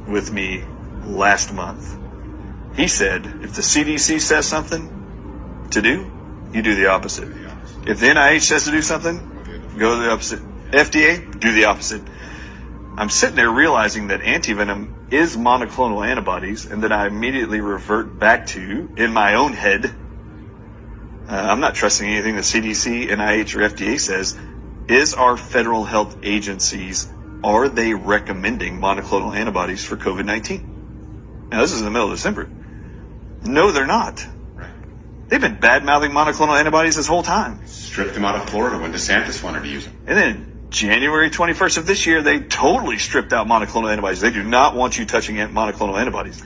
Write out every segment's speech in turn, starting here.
with me last month. He said, if the CDC says something to do, you do the opposite. If the NIH says to do something, go the opposite. FDA, do the opposite. I'm sitting there realizing that antivenom is monoclonal antibodies, and then I immediately revert back to, in my own head, I'm not trusting anything the CDC, NIH, or FDA says. Is our federal health agencies, are they recommending monoclonal antibodies for COVID-19? Now, this is in the middle of December. No, they're not. Right. They've been bad-mouthing monoclonal antibodies this whole time. Stripped them out of Florida when DeSantis wanted to use them. And then January 21st of this year, they totally stripped out monoclonal antibodies. They do not want you touching monoclonal antibodies.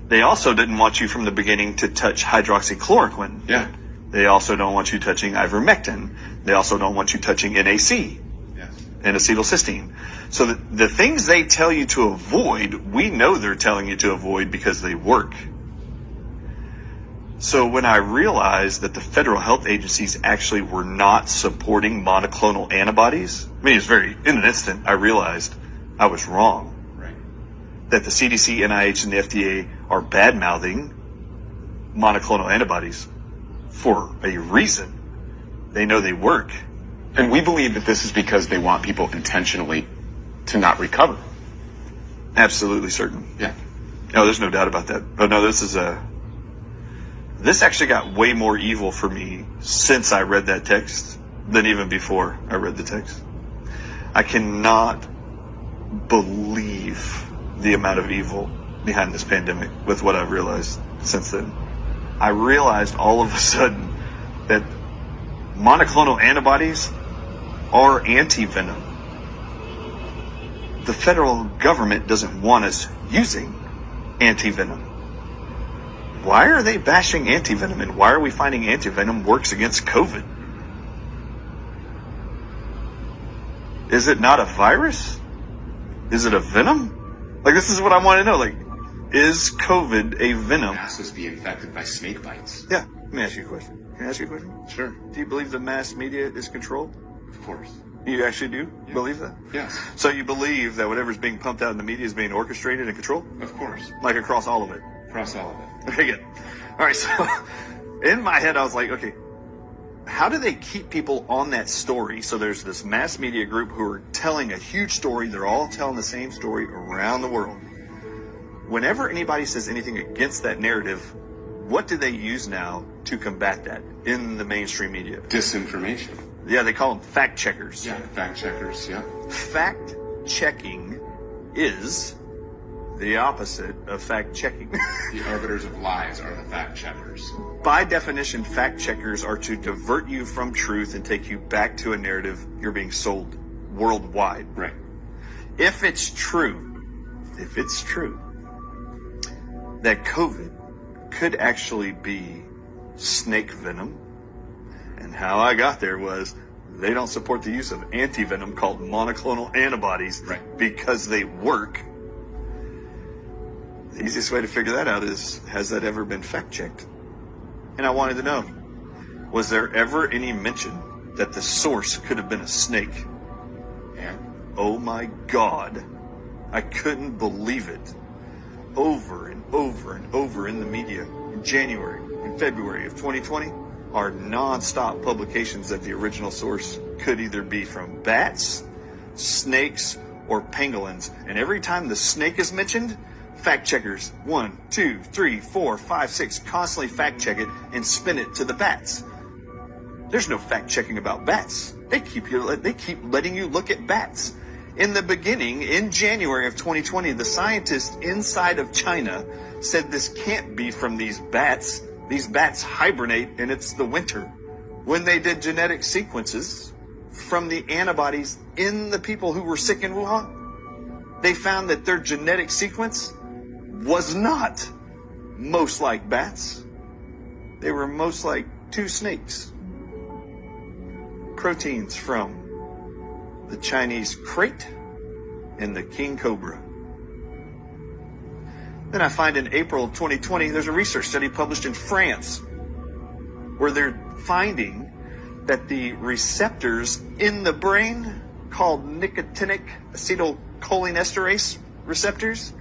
They also didn't want you from the beginning to touch hydroxychloroquine. Yeah. They also don't want you touching ivermectin. They also don't want you touching NAC, Yes. and acetylcysteine. So the things they tell you to avoid, we know they're telling you to avoid because they work. So when I realized that the federal health agencies actually were not supporting monoclonal antibodies, I mean, in an instant, I realized I was wrong. Right. That the CDC, NIH, and the FDA are bad-mouthing monoclonal antibodies for a reason. They know they work. And we believe that this is because they want people intentionally to not recover. Absolutely certain. Yeah. No, there's no doubt about that. Oh no, this actually got way more evil for me since I read that text than even before I read the text. I cannot believe the amount of evil behind this pandemic with what I've realized since then. I realized all of a sudden that monoclonal antibodies are anti-venom. The federal government doesn't want us using anti-venom. Why are they bashing anti-venom, and why are we finding anti-venom works against COVID? Is it not a virus? Is it a venom? Like, this is what I want to know. Like, is COVID a venom? Masses be infected by snake bites. Yeah, let me ask you a question. Can I ask you a question? Sure. Do you believe the mass media is controlled? Of course. You actually do believe that? Yes. So you believe that whatever's being pumped out in the media is being orchestrated and controlled? Of course. Like across all of it? Across all of it. Okay, good. All right, so in my head, I was like, okay, how do they keep people on that story? So there's this mass media group who are telling a huge story. They're all telling the same story around the world. Whenever anybody says anything against that narrative, what do they use now to combat that in the mainstream media? Disinformation. Yeah, they call them fact checkers. Yeah, fact checkers, yeah. Fact checking is the opposite of fact checking. The arbiters of lies are the fact checkers. By definition, fact checkers are to divert you from truth and take you back to a narrative you're being sold worldwide. Right. If it's true that COVID could actually be snake venom, and how I got there was they don't support the use of antivenom called monoclonal antibodies because they work. The easiest way to figure that out is, has that ever been fact checked? And I wanted to know, was there ever any mention that the source could have been a snake? Yeah. Oh my God, I couldn't believe it. Over and over and over in the media in January and February of 2020 are non-stop publications that the original source could either be from bats, snakes, or pangolins. And every time the snake is mentioned, fact checkers, 1, 2, 3, 4, 5, 6, constantly fact check it and spin it to the bats. There's no fact checking about bats. They keep letting you look at bats. In the beginning, in January of 2020, the scientists inside of China said this can't be from these bats. These bats hibernate and it's the winter. When they did genetic sequences from the antibodies in the people who were sick in Wuhan, they found that their genetic sequence was not most like bats. They were most like two snakes. Proteins from the Chinese krait and the king cobra. Then I find in April of 2020, there's a research study published in France where they're finding that the receptors in the brain called nicotinic acetylcholinesterase receptors